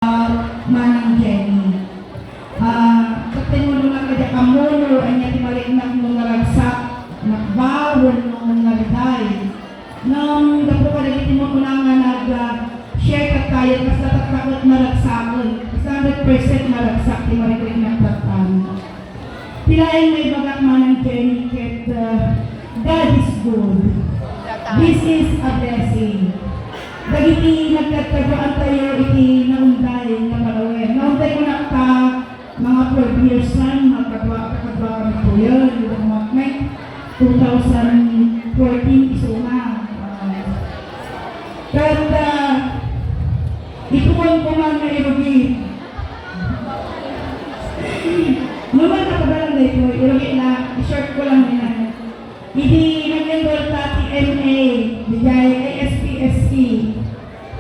Manang Jenny. Kapten mo nung nakadya kamulo, ay niya timalik na nung naragsak, nakbawon nung nariday. Nung dapo ka nagiti mo ko na nga nag-share ka tayo, kasi natatakot naragsakon. Kasi 100% naragsak, timalik na tatang. Pilain may bagak Manang Jenny, ket God is good. This is a blessing. Dagiti nagkatagawaan tayo iti naunday na malawen. Naunday ko na ka mga 12 years lang, magkadwa kami po yun. May 2014 iso na. Kaya ituon ko man na irugi. Naman nakabalang na ito, irugi na, i-short ko lang na. Hindi nag-enroll tati MA, bigay ASPSC.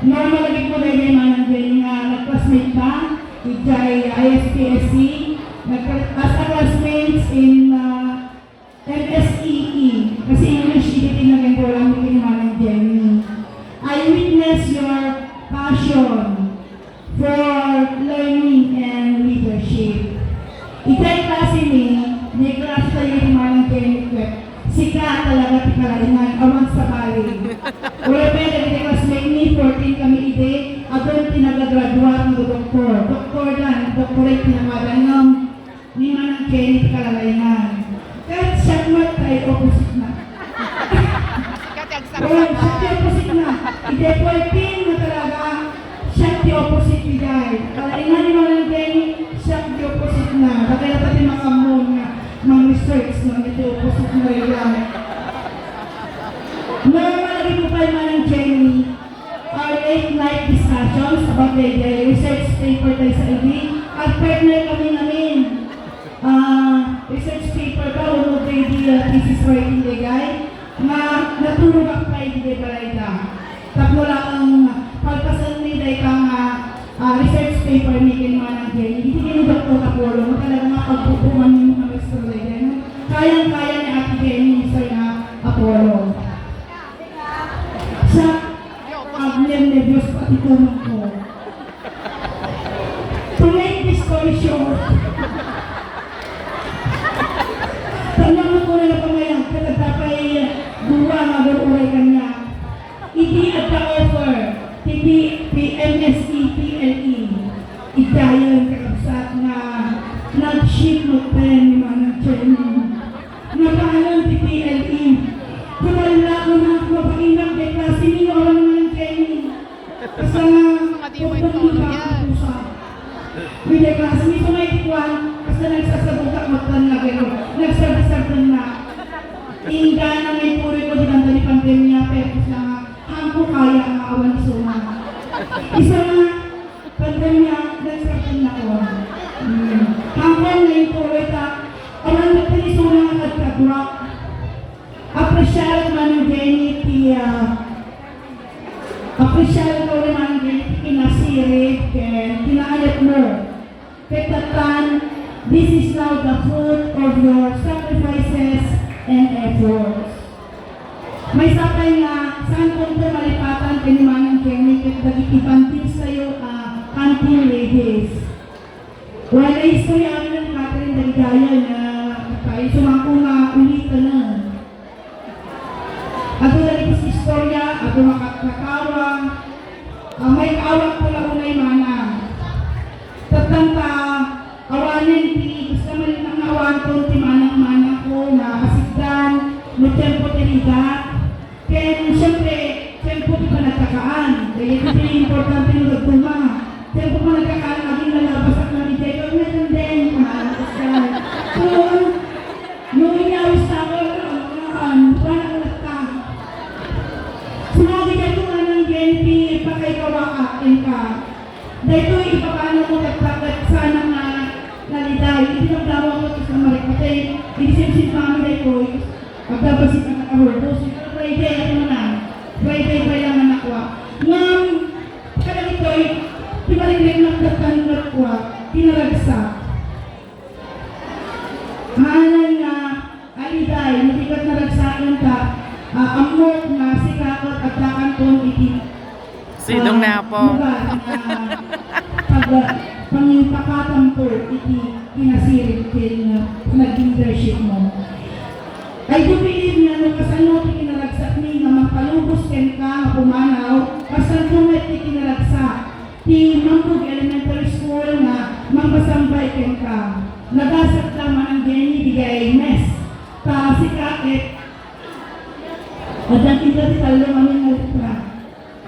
Normal lagi ko na yung Manang Jenny nga nag-classmate pa, bigay ISPSC, as a classmates in MSEE, kasi English hindi nag-enroll ang yung Manang Jenny. I witness your passion for learning and leadership. Itay klase ni, may klase tayo yung Manang Jenny, sika talaga tikalaingan, awan sa bali. Wala pa yung naging classmate ni, 14 kami ide, abang tinagagraduat ng doktor. Doktor lang, doctorate tinamadan ng ni Manang Jenny tikalaingan. Kahit siya mat ay opposite na. Siya ti opposite na. Ide 14 na talaga, siya ti opposite bigay. Kalaingan ni Manang Jenny, siya ti opposite na. Kaya pati makamon nga, mga research na ito opposite na rin. Normality po kayo Manang Jenny, our late night discussions about the research paper tayo sa ED, at partner kami namin. Research paper ba, unod kayo thesis writing day guy, na natulog ako kayo di balayda. Tapos lang ang pagpasan ni day kang research paper ni kay Manang Jenny, hindi kinudok ko kapulong, talaga nga pagpupuman yung mga research. Kayang-kaya ni Ate Jenny, Mr. Apollo. Sa nervyos pati tulog ko. To make this story short, tanong ko na pangayan, katapay duwa mag-uray kanya. Hindi at ka-offer, hindi PMSE, PLE. Itayan kakabsat na nag-ship mo pen ni Manang Jenny. Napaalam ti PLE. Kumala ko na mapakinang kay klase niyo orang Manang Jenny. Kasi pagpapita ang pusa. Pwede klase niyo may ikuan kasi nagsasabog matan na gano'n. Nagsabog na. Inga na may puri ko dinanda ni pandemya pero siya hangko kaya ang awan ni Suma. Isa na pandemya nagsabog na ko. Hangko na yung puri ta awan na ni Suma ang nagkagwa. Apresyal Manang Jenny apresyal ko rin Manang Jenny kinasirit and kinaayat mo. Ketatan, this is now the fruit of your sacrifices and efforts. May sapay nga, saan kong malipatan kay Manang Jenny ket dagitipantin sa'yo canteen ladies. Wala istorya amin ng Catherine Daligaya na tayo sumako nga ulitan na. Ato na ito sa istorya, ato makakawang, may kaawang ko lang unay Manang. Tatanta, awanin ti, gusto man ang awan ko ti Manang ko na kasigdan, no tempo tirigat. Kaya siyempre, tempo ti pa nagkakaan. Kaya ito importante nung nagtuma. Tempo pa nagkakaan, aging lalabas at nabigay ko, meron din, kasikdan. So, nung inyawis na ako, sinabi ka ito nga ng GNP, pakay-kawakain ka. Dahito ipapano mo nagtakat sana nga naliday. Hindi nagdawa ko ito sa marikatay. Inisip-sip mami na ito. Pagdabasit ang nakahordos. Friday, ano na? Friday pa lang ang nakwa. Ngam, kada ito, pinalik-lik nagdatan ng nakwa, pinaragsak. Hanan nga, aliday, matigat na ragsakan ka, amok nga sikakot at takan kong iti. Sidong na po. pangipakatampo iti kinasirit kin nag-leadership mo. I do believe na nung kasano ti kinaragsak ni nga magpalubos ken ka nga pumanaw, pasan kumet ti kinaragsak ti Mambug Elementary School nga magbasambay ken ka. Nagasat naman ang Jenny bigay mes. Ta si Kakit at ang kita ti talo